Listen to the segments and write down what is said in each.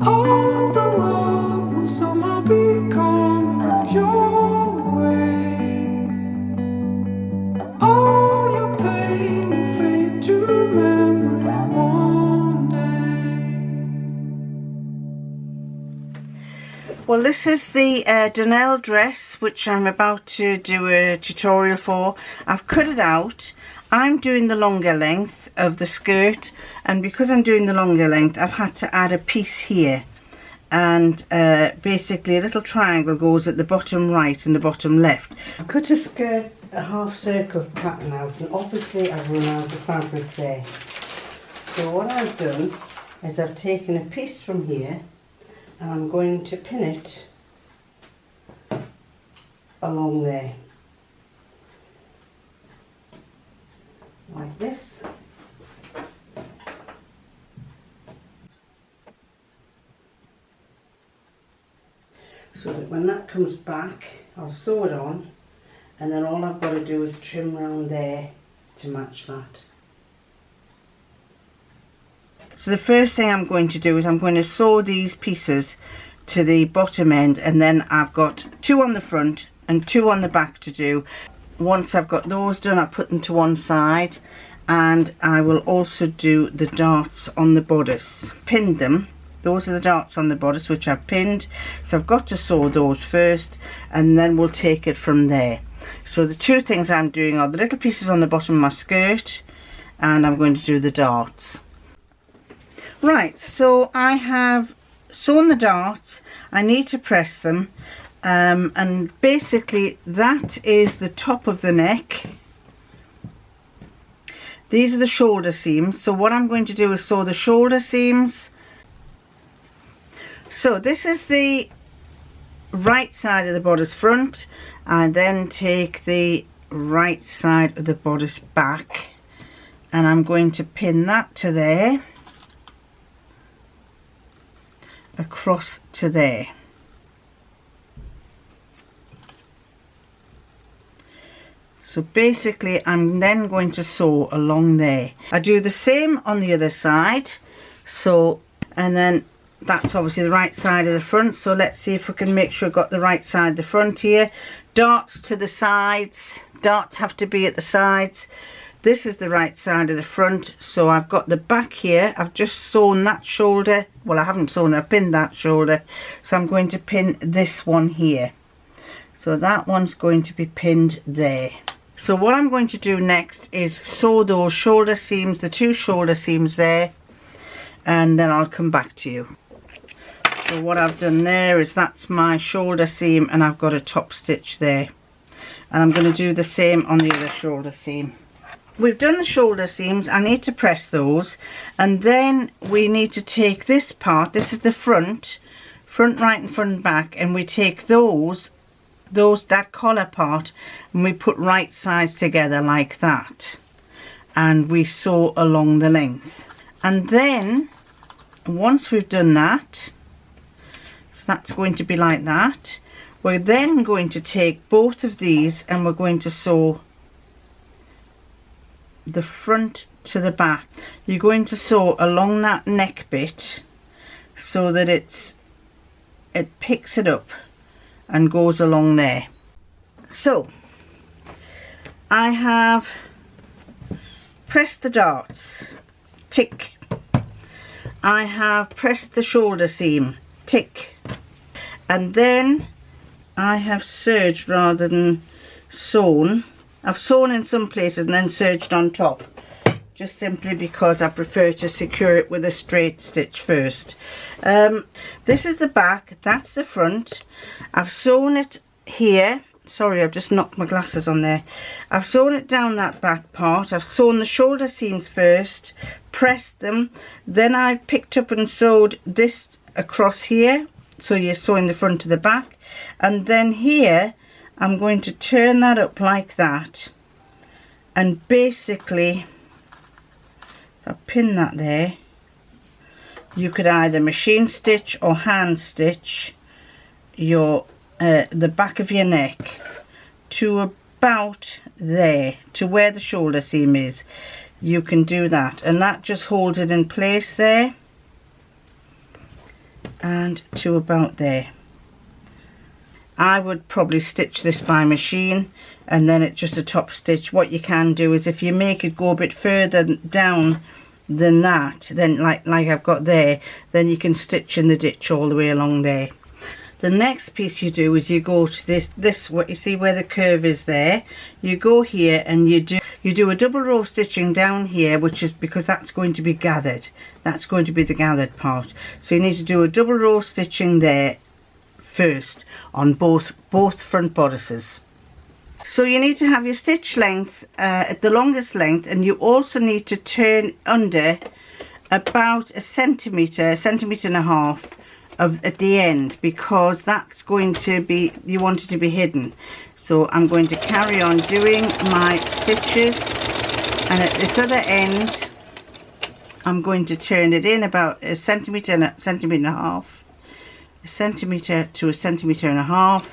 All the love will somehow be coming your way. All your pain will fade to memory one day. Well, this is the donelle dress which I'm about to do a tutorial for. I've cut it out. I'm doing the longer length of the skirt, and because I'm doing the longer length I've had to add a piece here, and basically a little triangle goes at the bottom right and the bottom left. I cut a skirt a half circle pattern out, and obviously I've run out of fabric there. So what I've done is I've taken a piece from here and I'm going to pin it along there. Like this. So that when that comes back, I'll sew it on, and then all I've got to do is trim around there to match that. So the first thing I'm going to do is I'm going to sew these pieces to the bottom end, and then I've got 2 on the front and 2 on the back to do. Once I've got those done, I'll put them to one side, and I will also do the darts on the bodice. Pinned them. Those are the darts on the bodice which I've pinned, so I've got to sew those first, and then we'll take it from there. So the 2 things I'm doing are the little pieces on the bottom of my skirt, and I'm going to do the darts. Right, so I have sewn the darts. I need to press them. And basically that is the top of the neck. These are the shoulder seams. So what I'm going to do is sew the shoulder seams. So this is the right side of the bodice front, and then take the right side of the bodice back, and I'm going to pin that to there, across to there. So basically I'm then going to sew along there. I do the same on the other side. So, and then that's obviously the right side of the front. So let's see if we can make sure I've got the right side of the front here. Darts to the sides. Darts have to be at the sides. This is the right side of the front. So I've got the back here. I've just sewn that shoulder. Well, I haven't sewn, I've pinned that shoulder. So I'm going to pin this one here. So that one's going to be pinned there. So what I'm going to do next is sew those shoulder seams, the 2 shoulder seams there, and then I'll come back to you. So what I've done there is that's my shoulder seam, and I've got a top stitch there. And I'm going to do the same on the other shoulder seam. We've done the shoulder seams. I need to press those, and then we need to take this part. This is the front right and front back, and we take that collar part, and we put right sides together like that, and we sew along the length. And then once we've done that, so that's going to be like that, we're then going to take both of these and we're going to sew the front to the back. You're going to sew along that neck bit so that it picks it up and goes along there. So I have pressed the darts, tick. I have pressed the shoulder seam, tick. And then I have serged rather than sewn. I've sewn in some places and then serged on top, just simply because I prefer to secure it with a straight stitch first. This is the back, that's the front. I've sewn it here. Sorry, I've just knocked my glasses on there. I've sewn it down that back part. I've sewn the shoulder seams first, pressed them, then I've picked up and sewed this across here. So you're sewing the front to the back, and then here I'm going to turn that up like that, and basically if I pin that there, you could either machine stitch or hand stitch your the back of your neck to about there, to where the shoulder seam is. You can do that, and that just holds it in place there. and to about there. I would probably stitch this by machine, and then it's just a top stitch. What you can do is if you make it go a bit further down than that, then like I've got there, then you can stitch in the ditch all the way along there. The next piece you do is you go to this what you see where the curve is there, you go here and you do a double row stitching down here, which is because that's going to be gathered. That's going to be the gathered part. So you need to do a double row stitching there first on both front bodices. So you need to have your stitch length at the longest length, and you also need to turn under about a centimetre and a half at the end, because that's going to be, you want it to be hidden. So I'm going to carry on doing my stitches, and at this other end I'm going to turn it in about a centimetre and a half, a centimetre to a centimetre and a half,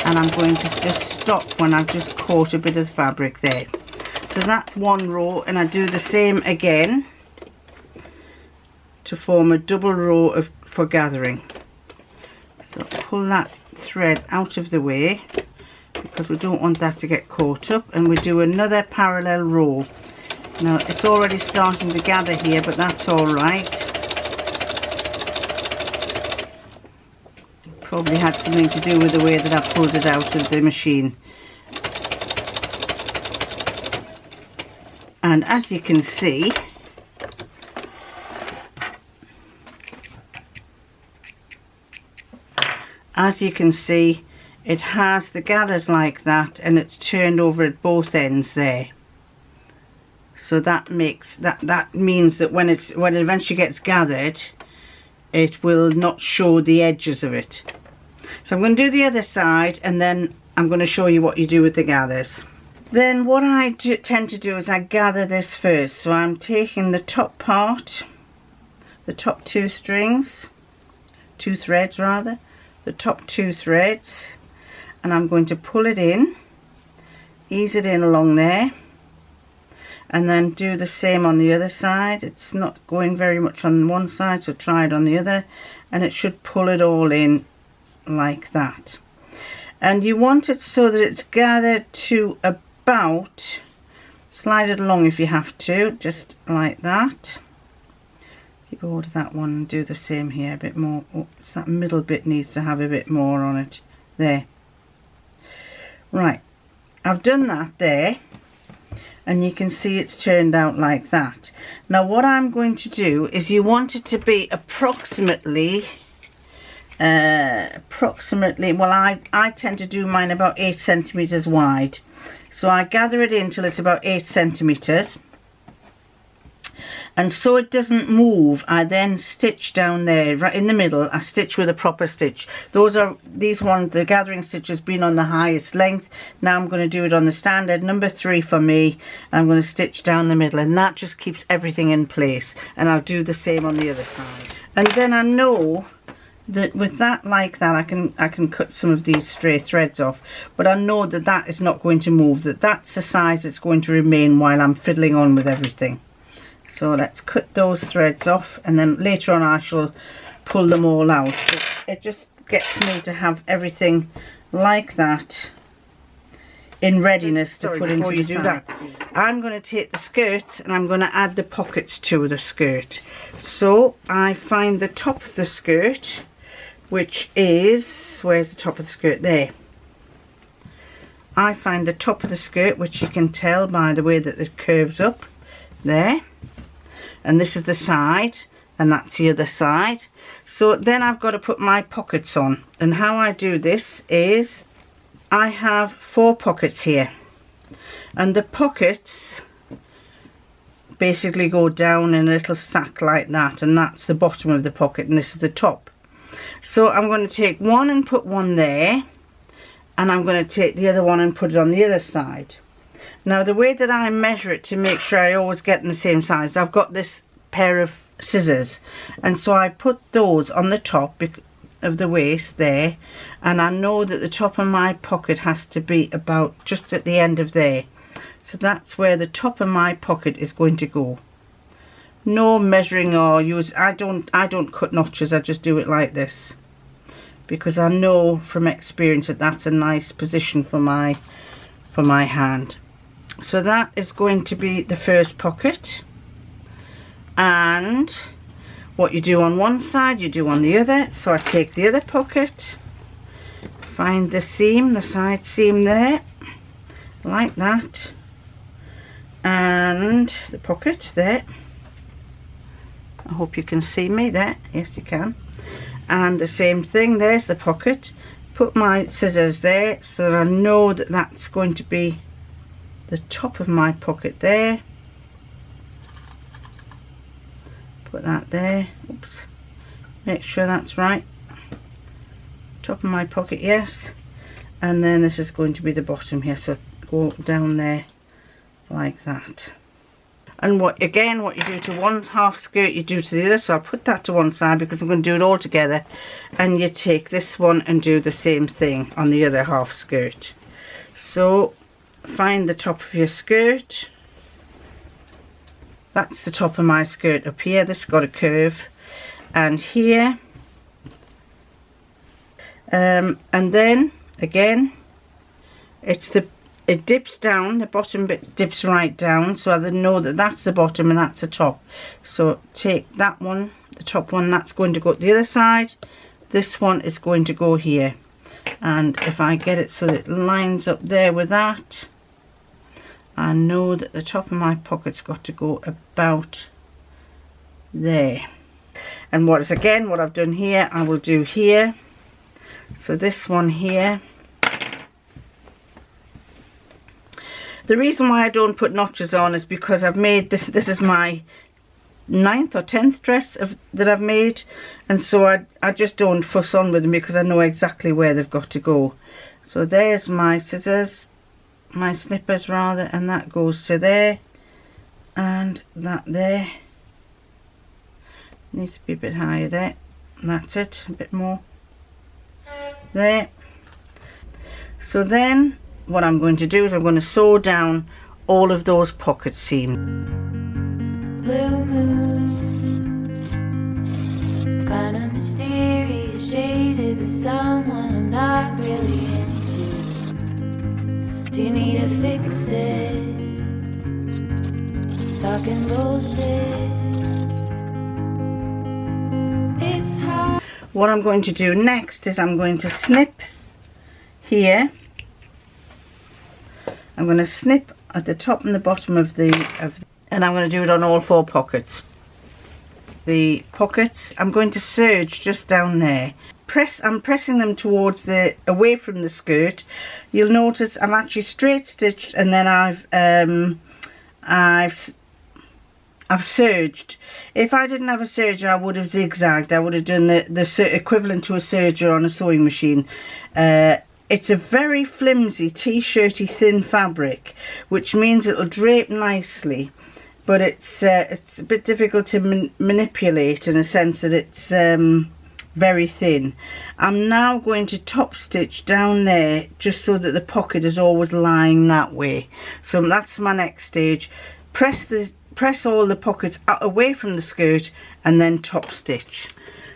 and I'm going to just stop when I've just caught a bit of fabric there. So that's one row, and I do the same again to form a double row for gathering. So pull that thread out of the way because we don't want that to get caught up, and we do another parallel row. Now it's already starting to gather here, but that's all right. Probably had something to do with the way that I pulled it out of the machine. And as you can see, it has the gathers like that, and it's turned over at both ends there. So that makes that means that when it eventually gets gathered, it will not show the edges of it. So I'm going to do the other side, and then I'm going to show you what you do with the gathers. Then what I tend to do is I gather this first. So I'm taking the top part, the top two threads rather, the top two threads, and I'm going to pull it in, ease it in along there, and then do the same on the other side. It's not going very much on one side, so try it on the other, and it should pull it all in like that. And you want it so that it's gathered to about, slide it along if you have to, just like that. Keep hold of that one and do the same here a bit more. Oh, that middle bit needs to have a bit more on it there. Right, I've done that there, and you can see it's turned out like that. Now what I'm going to do is, you want it to be approximately well, I tend to do mine about 8 centimeters wide. So I gather it in till it's about 8 centimeters, and so it doesn't move, I then stitch down there right in the middle. I stitch with a proper stitch. These ones, the gathering stitch has been on the highest length. Now I'm going to do it on the standard number 3 for me, and I'm going to stitch down the middle, and that just keeps everything in place. And I'll do the same on the other side. And then I know that with that like that, I can cut some of these stray threads off, but I know that that is not going to move, that's the size it's going to remain while I'm fiddling on with everything. So let's cut those threads off, and then later on I shall pull them all out. But it just gets me to have everything like that in readiness to put into the side. I'm going to take the skirt and I'm going to add the pockets to the skirt. So I find the top of the skirt, which is, where's the top of the skirt? There. I find the top of the skirt, which you can tell by the way that it curves up there, and this is the side, and that's the other side. So then I've got to put my pockets on, and how I do this is I have 4 pockets here, and the pockets basically go down in a little sack like that, and that's the bottom of the pocket, and this is the top. So I'm going to take one and put one there, and I'm going to take the other one and put it on the other side. Now the way that I measure it to make sure I always get them the same size, I've got this pair of scissors, and so I put those on the top of the waist there, and I know that the top of my pocket has to be about just at the end of there. So that's where the top of my pocket is going to go, no measuring or use. I don't cut notches. I just do it like this, because I know from experience that that's a nice position for my hand. So that is going to be the first pocket, and what you do on one side you do on the other. So I take the other pocket, find the seam, the side seam there, like that, and the pocket there. I hope you can see me there. Yes, you can. And the same thing, there's the pocket. Put my scissors there so that I know that that's going to be the top of my pocket there. Put that there. Oops. Make sure that's right. Top of my pocket, yes. And then this is going to be the bottom here, so go down there like that. And what you do to one half skirt you do to the other. So I'll put that to one side because I'm going to do it all together, and you take this one and do the same thing on the other half skirt. So find the top of your skirt. That's the top of my skirt up here. This got a curve, and here, and then again it dips down, the bottom bit dips right down, so I know that that's the bottom and that's the top. So take that one, the top one, that's going to go to the other side. This one is going to go here, and if I get it so that it lines up there with that, I know that the top of my pocket's got to go about there. And what I've done here, I will do here. So this one here. The reason why I don't put notches on is because I've made this. This is my 9th or 10th dress that I've made, and so I just don't fuss on with them because I know exactly where they've got to go. So there's my scissors, my snippers rather, and that goes to there, and that there needs to be a bit higher there, and that's it, a bit more there. So then what I'm going to do is I'm going to sew down all of those pocket seams. Blue moon, kinda mysterious, shaded with someone I'm not really into. Do you need to fix it? Talking bullshit. It's hard. What I'm going to do next is I'm going to snip here. I'm going to snip at the top and the bottom and I'm going to do it on all 4 pockets. The pockets, I'm going to serge just down there. I'm pressing them towards away from the skirt. You'll notice I'm actually straight stitched, and then I've serged. If I didn't have a serger, I would have zigzagged. I would have done the equivalent to a serger on a sewing machine. It's a very flimsy, t-shirty, thin fabric, which means it'll drape nicely, but it's a bit difficult to manipulate in a sense that it's very thin. I'm now going to top stitch down there just so that the pocket is always lying that way. So that's my next stage. Press all the pockets away from the skirt and then top stitch.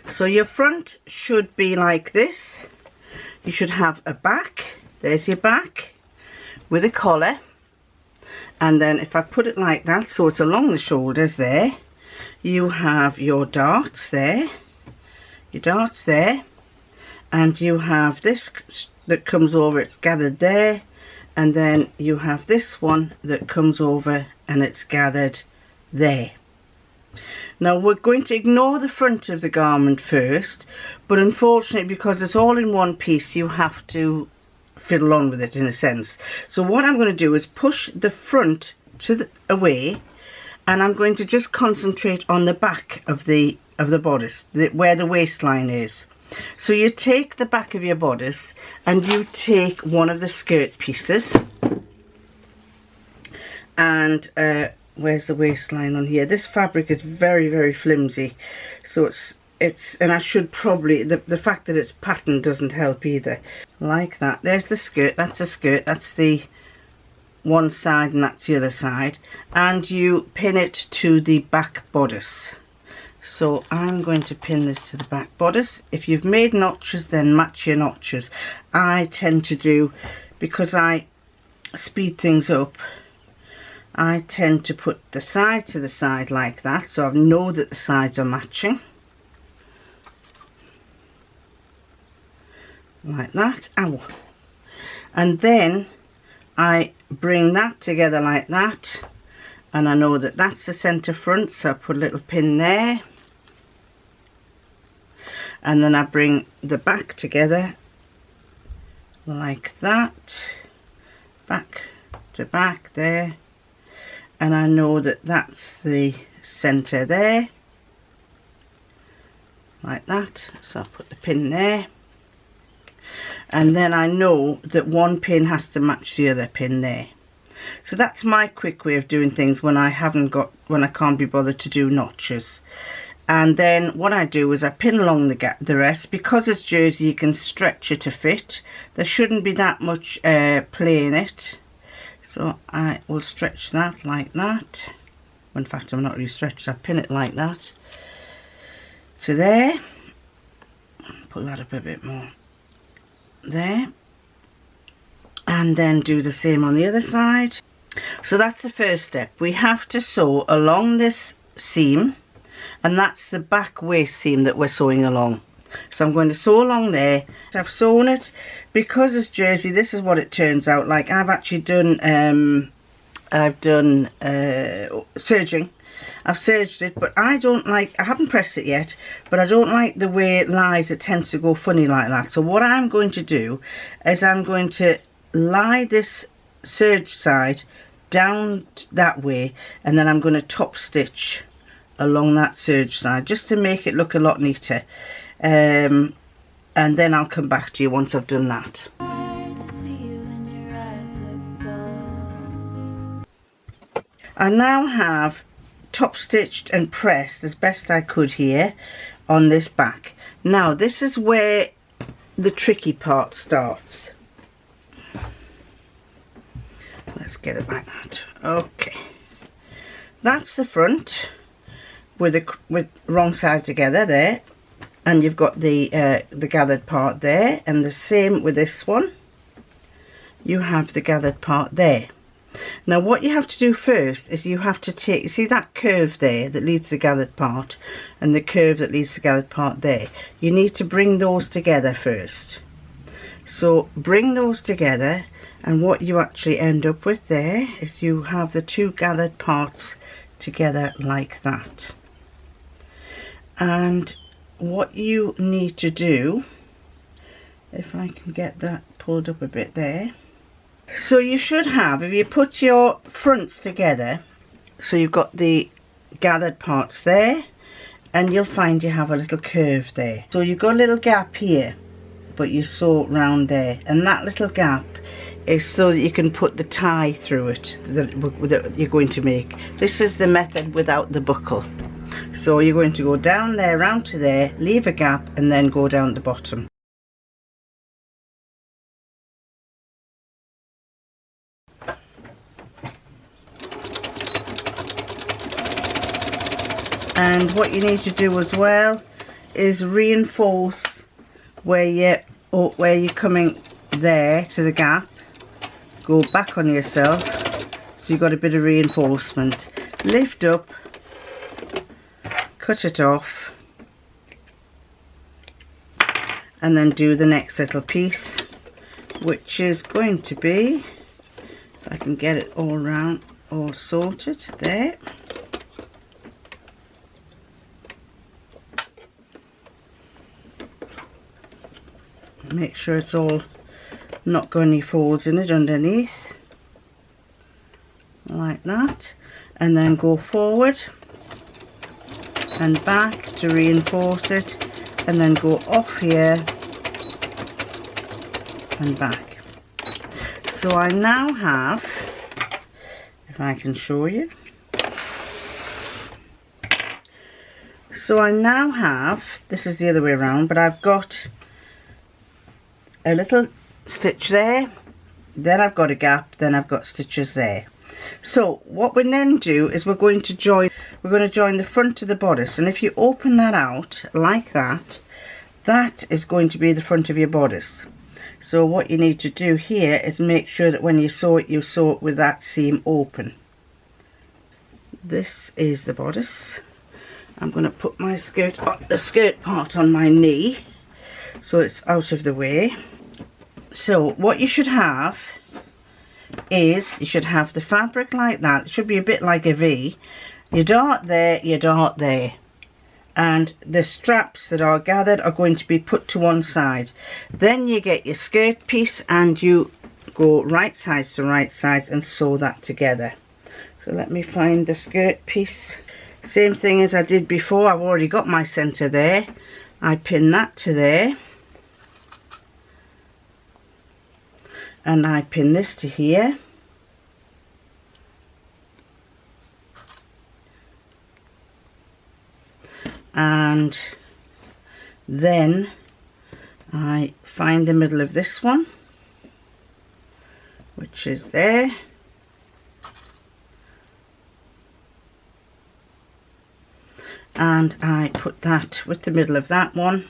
So your front should be like this. You should have a back, there's your back, with a collar, and then if I put it like that, so it's along the shoulders there, you have your darts there, and you have this that comes over, it's gathered there, and then you have this one that comes over and it's gathered there. Now we're going to ignore the front of the garment first, but unfortunately because it's all in one piece you have to fiddle on with it in a sense. So what I'm going to do is push the front away, and I'm going to just concentrate on the back of the bodice, where the waistline is. So you take the back of your bodice and you take one of the skirt pieces, and where's the waistline on here? This fabric is very, very flimsy, so it's and I should probably, the fact that it's patterned doesn't help either. Like that. There's the skirt, that's a skirt, that's the one side and that's the other side, and you pin it to the back bodice. So I'm going to pin this to the back bodice. If you've made notches, then match your notches. I tend to do, because I speed things up, I tend to put the side to the side like that, so I know that the sides are matching. Like that. Ow. And then I bring that together like that, and I know that that's the centre front, so I put a little pin there. And then I bring the back together like that, back to back there, and I know that that's the centre there, like that. So I put the pin there, and then I know that one pin has to match the other pin there. So that's my quick way of doing things when I can't be bothered to do notches. And then what I do is I pin along the rest. Because it's jersey, you can stretch it to fit. There shouldn't be that much play in it. So I will stretch that like that. In fact, I'm not really stretched. I pin it like that to there. Pull that up a bit more. There. And then do the same on the other side. So that's the first step. We have to sew along this seam. And that's the back waist seam that we're sewing along. So I'm going to sew along there. I've sewn it. Because it's jersey, this is what it turns out like. I've actually done serging. I've serged it, but I haven't pressed it yet, but I don't like the way it lies. It tends to go funny like that. So what I'm going to do is I'm going to lie this serge side down that way, and then I'm going to top stitch along that serge side just to make it look a lot neater, and then I'll come back to you once I've done that. I now have top stitched and pressed as best I could here on this back. Now this is where the tricky part starts. Let's get it like that. Okay, that's the front with wrong side together there, and you've got the gathered part there, and the same with this one. You have the gathered part there. Now what you have to do first is you have to take, see that curve there that leads the gathered part and the curve that leads the gathered part there, you need to bring those together first. So bring those together, and what you actually end up with there is you have the two gathered parts together like that. And what you need to do, if I can get that pulled up a bit there, so you should have, if you put your fronts together, so you've got the gathered parts there, and you'll find you have a little curve there. So you've got a little gap here, but you sew round there, and that little gap is so that you can put the tie through it that you're going to make. This is the method without the buckle. So you're going to go down there, round to there, leave a gap, and then go down the bottom. And what you need to do as well is reinforce where you're coming there to the gap. Go back on yourself, so you've got a bit of reinforcement. Lift up, cut it off, and then do the next little piece, which is going to be, if I can get it all round, all sorted there. Make sure it's all not got any folds in it underneath, like that, and then go forward and back to reinforce it, and then go off here and back. So I now have, if I can show you, so I now have, this is the other way around, but I've got a little stitch there, then I've got a gap, then I've got stitches there. So what we then do is we're going to join the front of the bodice, and if you open that out like that, that is going to be the front of your bodice. So what you need to do here is make sure that when you sew it with that seam open. This is the bodice. I'm going to put my the skirt part on my knee so it's out of the way. So what you should have is, you should have the fabric like that. It should be a bit like a V. You dart there, you dart there. And the straps that are gathered are going to be put to one side. Then you get your skirt piece and you go right sides to right sides and sew that together. So let me find the skirt piece. Same thing as I did before. I've already got my centre there. I pin that to there. And I pin this to here. And then I find the middle of this one, which is there. And I put that with the middle of that one.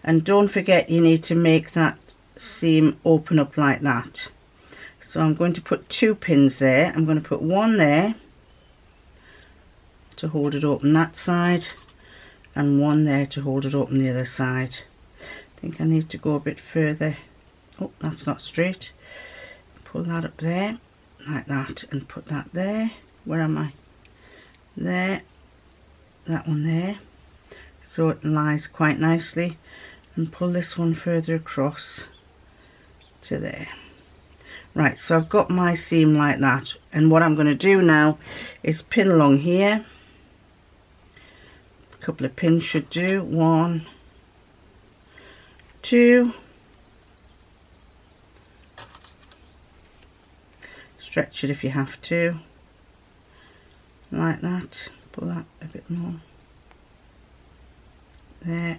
And don't forget, you need to make that seam open up like that. So I'm going to put 2 pins there. I'm going to put one there to hold it open that side, and one there to hold it open the other side. I think I need to go a bit further. Oh, that's not straight. Pull that up there like that and put that there. Where am I? There. That one there. So it lies quite nicely. And pull this one further across to there. Right, so I've got my seam like that, and what I'm going to do now is pin along here. A couple of pins should do. 1, 2. Stretch it if you have to, like that. Pull that a bit more there,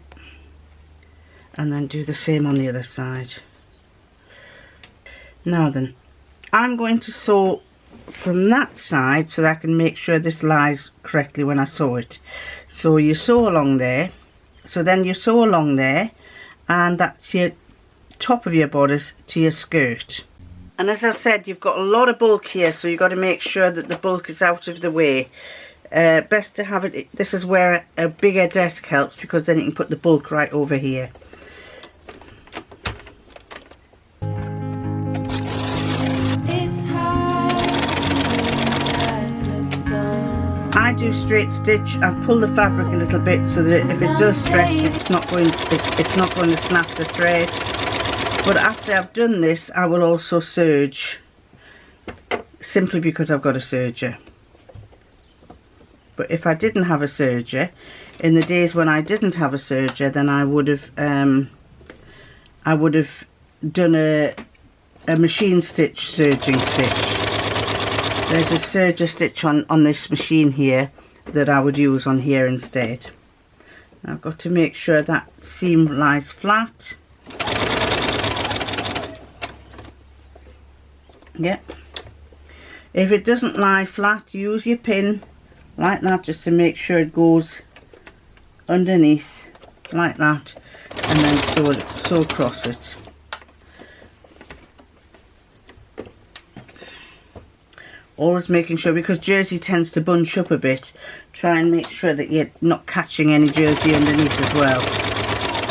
and then do the same on the other side. Now then, I'm going to sew from that side so that I can make sure this lies correctly when I sew it. So you sew along there, so then you sew along there, and that's your top of your bodice to your skirt. And as I said, you've got a lot of bulk here, so you've got to make sure that the bulk is out of the way. Best to have it, this is where a bigger desk helps, because then you can put the bulk right over here. I do straight stitch. I pull the fabric a little bit so that if it does stretch, it's not going to snap the thread. But after I've done this, I will also serge, simply because I've got a serger. But if I didn't have a serger, in the days when I didn't have a serger, then I would have done a machine stitch serging stitch. There's a serger stitch on this machine here that I would use on here instead. I've got to make sure that seam lies flat. Yep. If it doesn't lie flat, use your pin like that just to make sure it goes underneath like that, and then sew across it. Always making sure, because jersey tends to bunch up a bit, try and make sure that you're not catching any jersey underneath as well.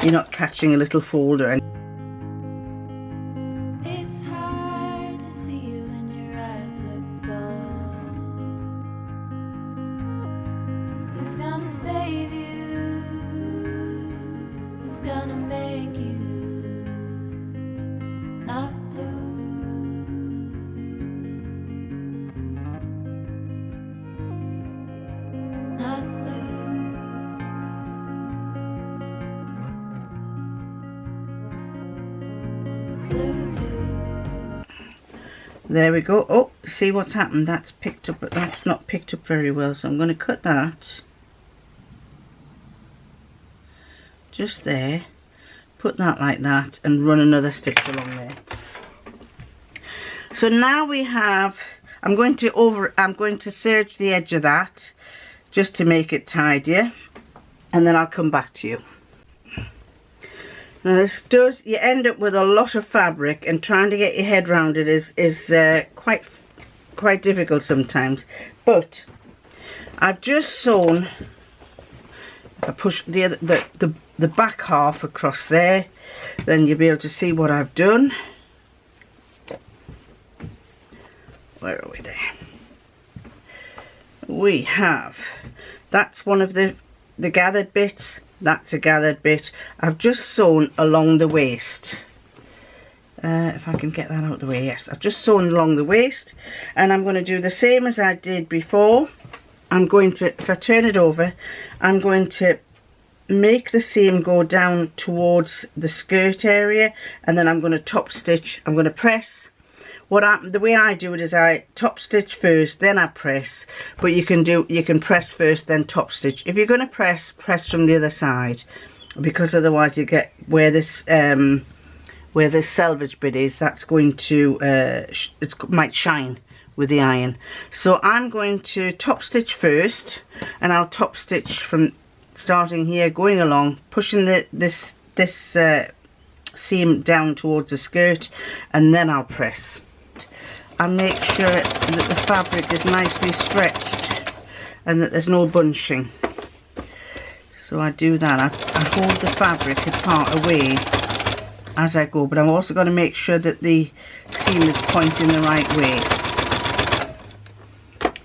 You're not catching a little folder. It's hard to see you when your eyes look dull. Who's gonna save you? Who's gonna make you not blue? Not blue. Blue too. There we go. Oh, see what's happened? That's picked up, but that's not picked up very well, so I'm going to cut that just there, put that like that, and run another stitch along there. So now we have, I'm going to serge the edge of that just to make it tidier, and then I'll come back to you. Now this does, you end up with a lot of fabric, and trying to get your head around it is quite difficult sometimes. But I've just sewn, I push the back half across there, then you'll be able to see what I've done. Where are we there? We have, that's one of the gathered bits, that's a gathered bit. I've just sewn along the waist. If I can get that out of the way, yes. I've just sewn along the waist, and I'm going to do the same as I did before. I'm going to, if I turn it over, I'm going to make the seam go down towards the skirt area, and then I'm going to top stitch. I'm going to press. The way I do it is I top stitch first, then I press. But you can press first, then top stitch. If you're going to press from the other side, because otherwise you get where this selvage bit is, that's going to it might shine with the iron. So I'm going to top stitch first, and I'll top stitch from starting here, going along, pushing this seam down towards the skirt, and then I'll press. And make sure that the fabric is nicely stretched and that there's no bunching. So I do that. I hold the fabric apart away as I go, but I'm also going to make sure that the seam is pointing the right way.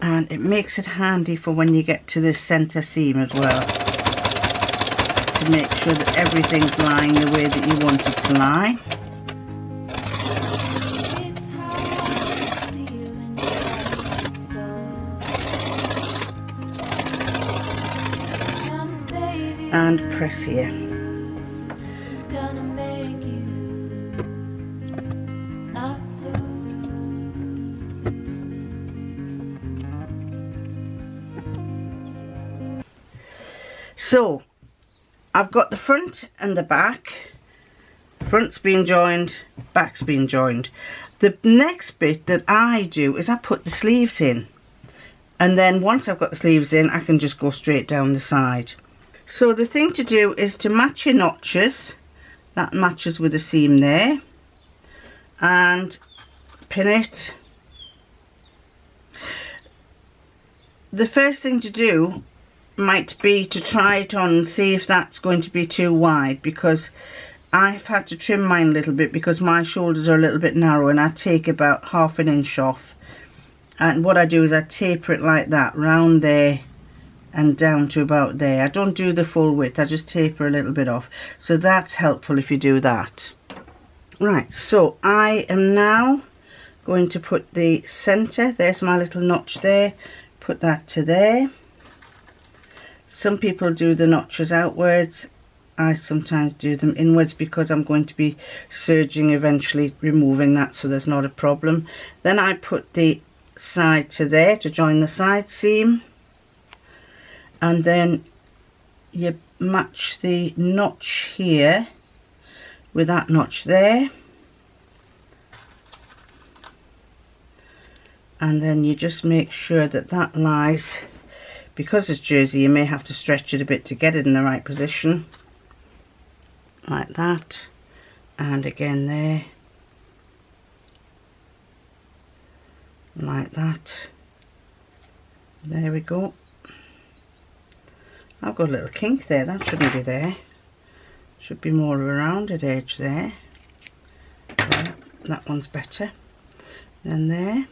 And it makes it handy for when you get to this centre seam as well, to make sure that everything's lying the way that you want it to lie. And press here. So I've got the front and the back. Front's been joined, back's been joined. The next bit that I do is I put the sleeves in, and then once I've got the sleeves in, I can just go straight down the side. So the thing to do is to match your notches. That matches with the seam there, and pin it. The first thing to do might be to try it on and see if that's going to be too wide, because I've had to trim mine a little bit because my shoulders are a little bit narrow, and I take about ½ an inch off. And what I do is I taper it like that, round there and down to about there. I don't do the full width, I just taper a little bit off. So that's helpful if you do that. Right, so I am now going to put the centre, there's my little notch there, put that to there. Some people do the notches outwards. I sometimes do them inwards because I'm going to be serging, eventually removing that, so there's not a problem. Then I put the side to there to join the side seam, and then you match the notch here with that notch there, and then you just make sure that that lies. Because it's jersey, you may have to stretch it a bit to get it in the right position, like that, and again there, like that. There we go. I've got a little kink there, that shouldn't be there. Should be more of a rounded edge there. There, that one's better. Then there.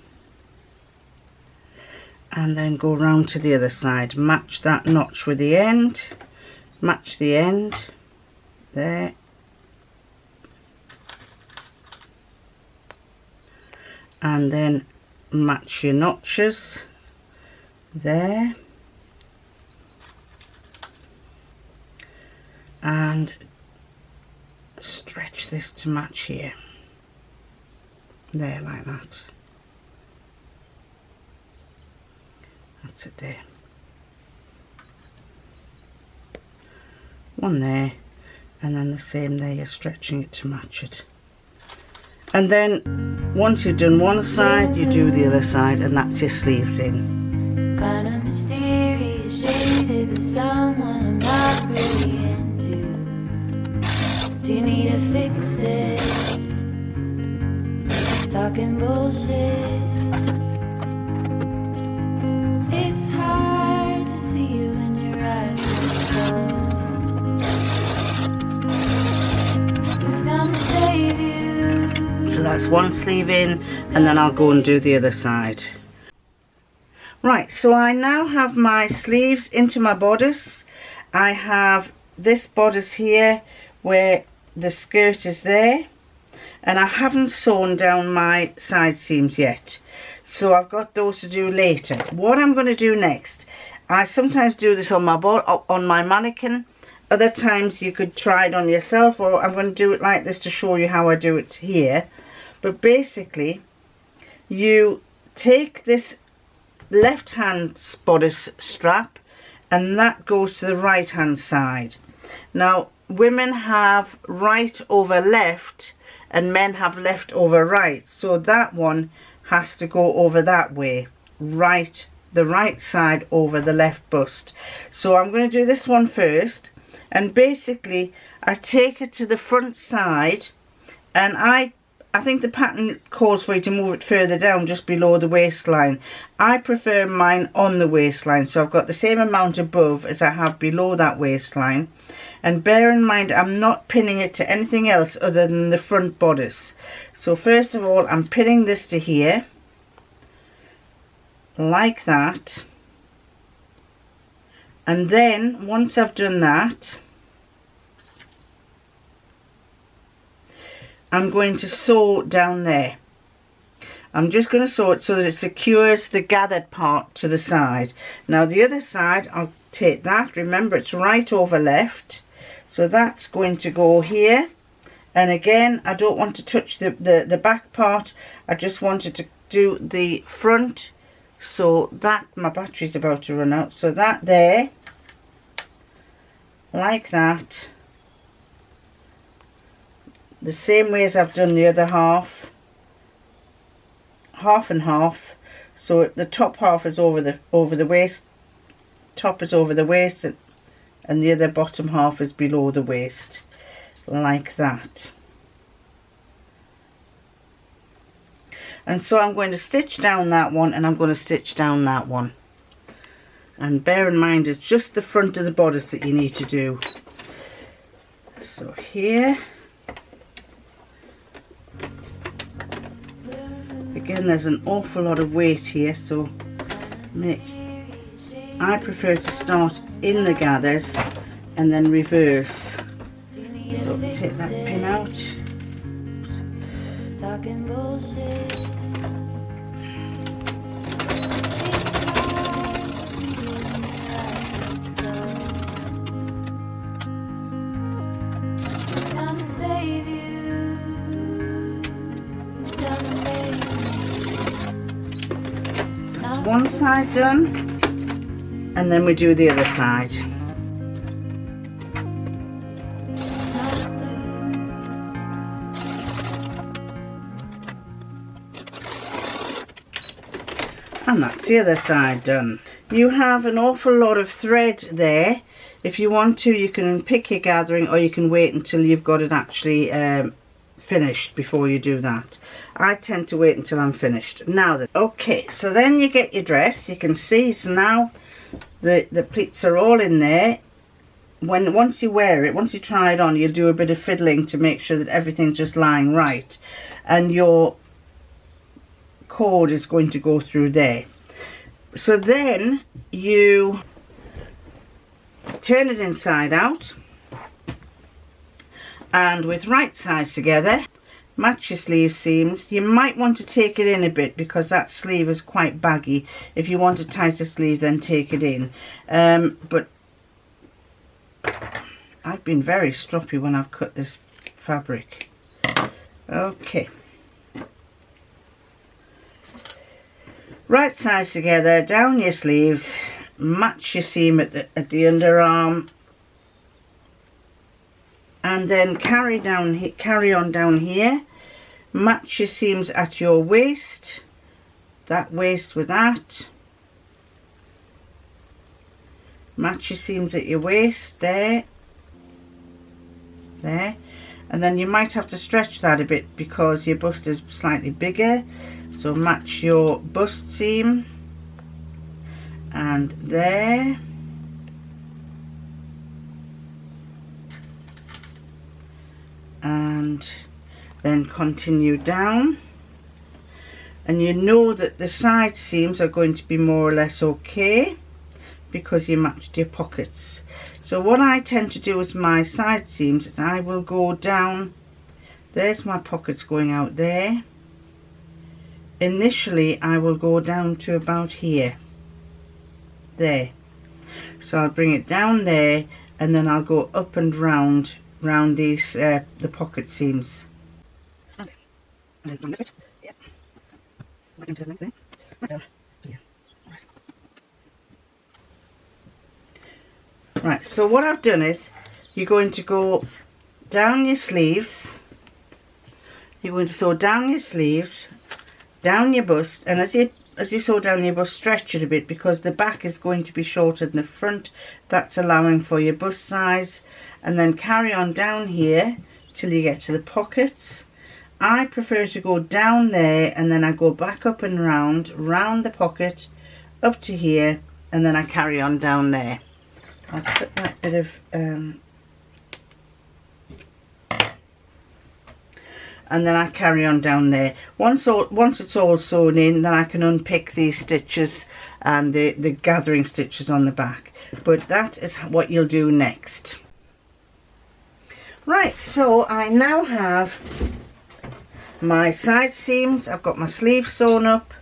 And then go round to the other side. Match that notch with the end. Match the end. There. And then match your notches. There. And stretch this to match here. There, like that. That's it there. One there, and then the same there, you're stretching it to match it. And then once you've done one side, you do the other side, and that's your sleeves in. Kind of mysterious, shaded with someone I'm not really into. Do you need to fix it? Talking bullshit. It's hard to see you when your eyes are cold. Who's gonna save you? So that's one sleeve in, and then I'll go and do the other side. Right, so I now have my sleeves into my bodice. I have this bodice here where the skirt is there, and I haven't sewn down my side seams yet, so I've got those to do later. What I'm going to do next, I sometimes do this on my mannequin. Other times you could try it on yourself, or I'm going to do it like this to show you how I do it here. But basically, you take this left hand bodice strap, and that goes to the right hand side. Now women have right over left and men have left over right, so that one has to go over that way, the right side over the left bust. So I'm going to do this one first, and basically I take it to the front side, and I think the pattern calls for you to move it further down, just below the waistline. I prefer mine on the waistline, so I've got the same amount above as I have below that waistline. And bear in mind, I'm not pinning it to anything else other than the front bodice. So first of all, I'm pinning this to here, like that. And then, once I've done that, I'm going to sew down there. I'm just going to sew it so that it secures the gathered part to the side. Now the other side, I'll take that. Remember, it's right over left. So that's going to go here. And again, I don't want to touch the back part. I just wanted to do the front. So that, my battery's about to run out. So that there, like that. The same way as I've done the other half, half and half. So the top half is over the waist, top is over the waist, and the other bottom half is below the waist, like that. And so I'm going to stitch down that one, and I'm going to stitch down that one. And bear in mind, it's just the front of the bodice that you need to do. So here. Again, there's an awful lot of weight here, so I prefer to start in the gathers and then reverse. So take that pin out. Talking bullshit. Who's gonna save you? Who's gonna make you? That's one side done, and then we do the other side. And that's the other side done. You have an awful lot of thread there. If you want to, you can pick your gathering, or you can wait until you've got it actually finished before you do that. I tend to wait until I'm finished. Now then, okay, so then you get your dress. You can see, so now the pleats are all in there. Once you wear it, once you try it on, you'll do a bit of fiddling to make sure that everything's just lying right, and your cord is going to go through there. So then you turn it inside out, and with right sides together, match your sleeve seams. You might want to take it in a bit because that sleeve is quite baggy. If you want a tighter sleeve, then take it in. But I've been very stroppy when I've cut this fabric. Okay. Right sides together, down your sleeves, match your seam at the underarm, and then carry on down here. match your seams at your waist, that waist with that. Match your seams at your waist, there, there. And then you might have to stretch that a bit because your bust is slightly bigger. So match your bust seam, and there. And then continue down, and you know that the side seams are going to be more or less okay because you matched your pockets. So what I tend to do with my side seams is I will go down, there's my pockets going out there. Initially I will go down to about here, there. So I'll bring it down there, and then I'll go up and round these the pocket seams. And then bring it, yep. Right into the length there, right down to here. Right, so what I've done is you're going to go down your sleeves, you're going to sew down your sleeves, down your bust, and as you sew down your bust, stretch it a bit because the back is going to be shorter than the front. That's allowing for your bust size. And then carry on down here till you get to the pockets. I prefer to go down there, and then I go back up and round the pocket up to here, and then I carry on down there. I'll put that bit of and then I carry on down there. Once it's all sewn in, then I can unpick these stitches and the gathering stitches on the back. But that is what you'll do next. Right, so I now have my side seams. I've got my sleeve sewn up.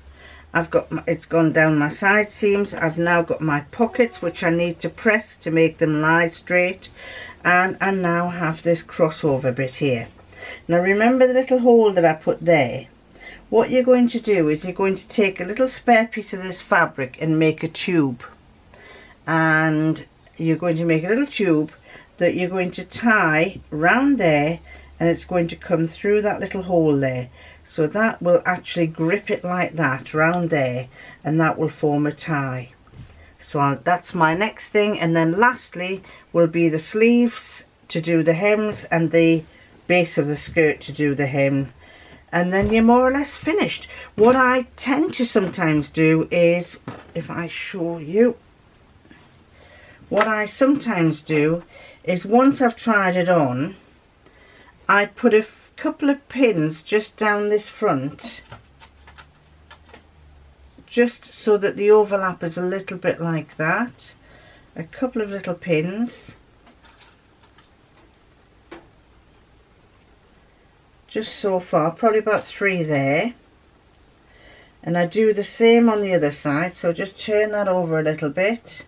It's gone down my side seams. I've now got my pockets, which I need to press to make them lie straight, and I now have this crossover bit here. Now remember the little hole that I put there? What you're going to do is you're going to take a little spare piece of this fabric and make a tube, and you're going to make a little tube that you're going to tie round there, and it's going to come through that little hole there. So that will actually grip it like that round there, and that will form a tie. So that's my next thing. And then lastly will be the sleeves to do the hems and the base of the skirt to do the hem, and then you're more or less finished. What I tend to sometimes do is, if I show you, what I sometimes do is once I've tried it on, I put a couple of pins just down this front, just so that the overlap is a little bit like that. A couple of little pins, just so far, probably about 3 there. And I do the same on the other side, so just turn that over a little bit.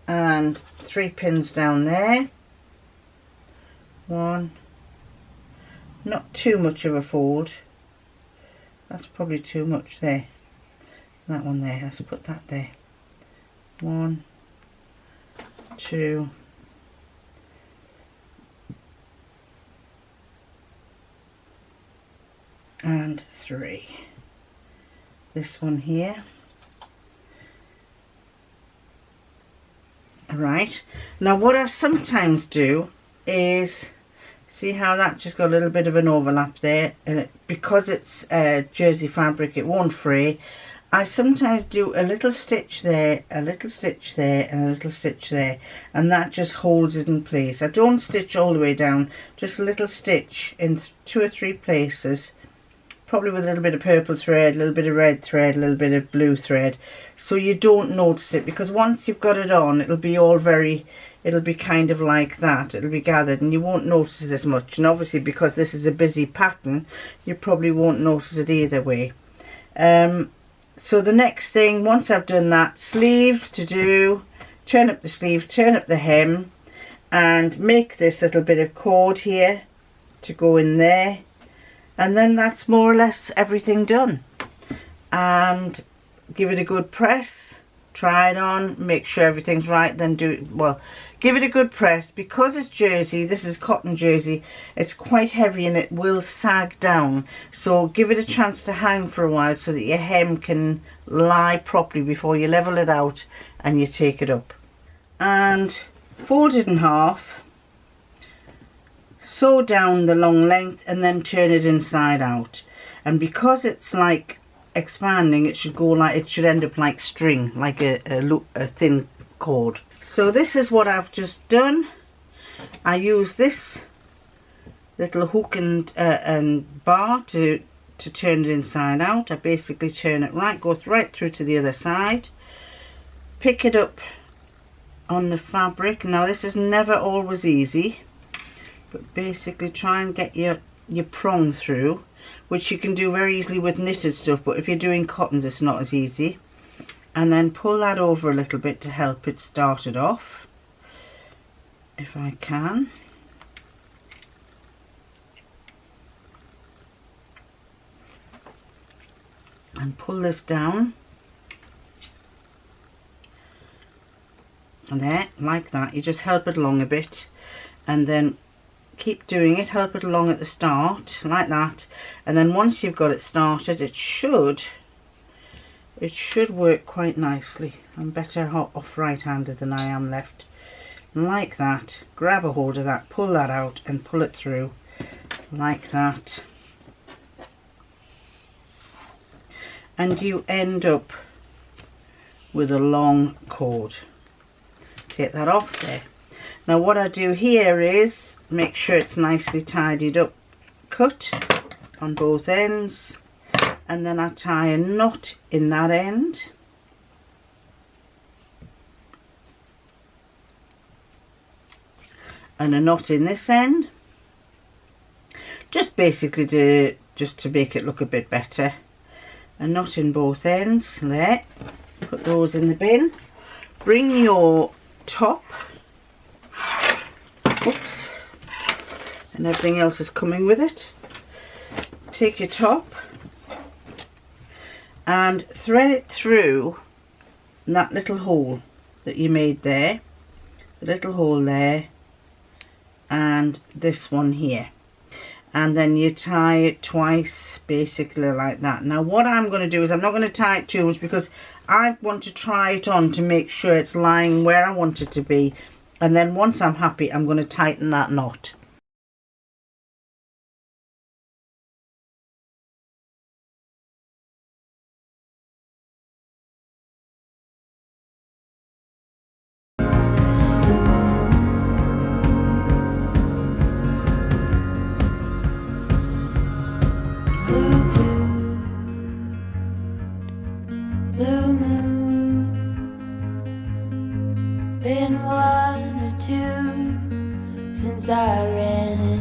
And 3 pins down there. 1, not too much of a fold, that's probably too much there. That one there, let's put that there. 1, 2, and 3. This one here. Right, now what I sometimes do is, see how that just got a little bit of an overlap there, and because it's jersey fabric it won't fray. I sometimes do a little stitch there, a little stitch there, and a little stitch there, and that just holds it in place. I don't stitch all the way down, just a little stitch in 2 or 3 places, probably with a little bit of purple thread, a little bit of red thread, a little bit of blue thread, so you don't notice it, because once you've got it on, it'll be all very, it'll be kind of like that, it'll be gathered, and you won't notice it as much. And obviously because this is a busy pattern, you probably won't notice it either way. So the next thing, once I've done that, sleeves to do, turn up the sleeves, turn up the hem, and make this little bit of cord here to go in there, and then that's more or less everything done. And give it a good press, try it on, make sure everything's right, then Give it a good press. Because it's jersey, this is cotton jersey, it's quite heavy and it will sag down. So give it a chance to hang for a while so that your hem can lie properly before you level it out and you take it up. And fold it in half, sew down the long length and then turn it inside out. And because it's like expanding, it should go like, it should end up like string, like a thin cord. So this is what I've just done. I use this little hook and bar to turn it inside out. I basically turn it right, go right through to the other side, pick it up on the fabric. Now this is never always easy, but basically try and get your prong through, which you can do very easily with knitted stuff, but if you're doing cottons it's not as easy. And then pull that over a little bit to help it start it off, if I can. And pull this down. And there, like that. You just help it along a bit. And then keep doing it. Help it along at the start, like that. And then once you've got it started, it should work quite nicely. I'm better off right-handed than I am left. Like that. Grab a hold of that, pull that out and pull it through like that. And you end up with a long cord. Take that off there. Now what I do here is make sure it's nicely tidied up, cut on both ends. And then I tie a knot in that end. And a knot in this end. Just basically to make it look a bit better. A knot in both ends. There. Put those in the bin. Bring your top. Oops. And everything else is coming with it. Take your top and thread it through that little hole that you made there, the little hole there, and this one here, and then you tie it twice, basically like that. Now what I'm going to do is I'm not going to tie it too much because I want to try it on to make sure it's lying where I want it to be, and then once I'm happy I'm going to tighten that knot. Blue moon, been one or two since I ran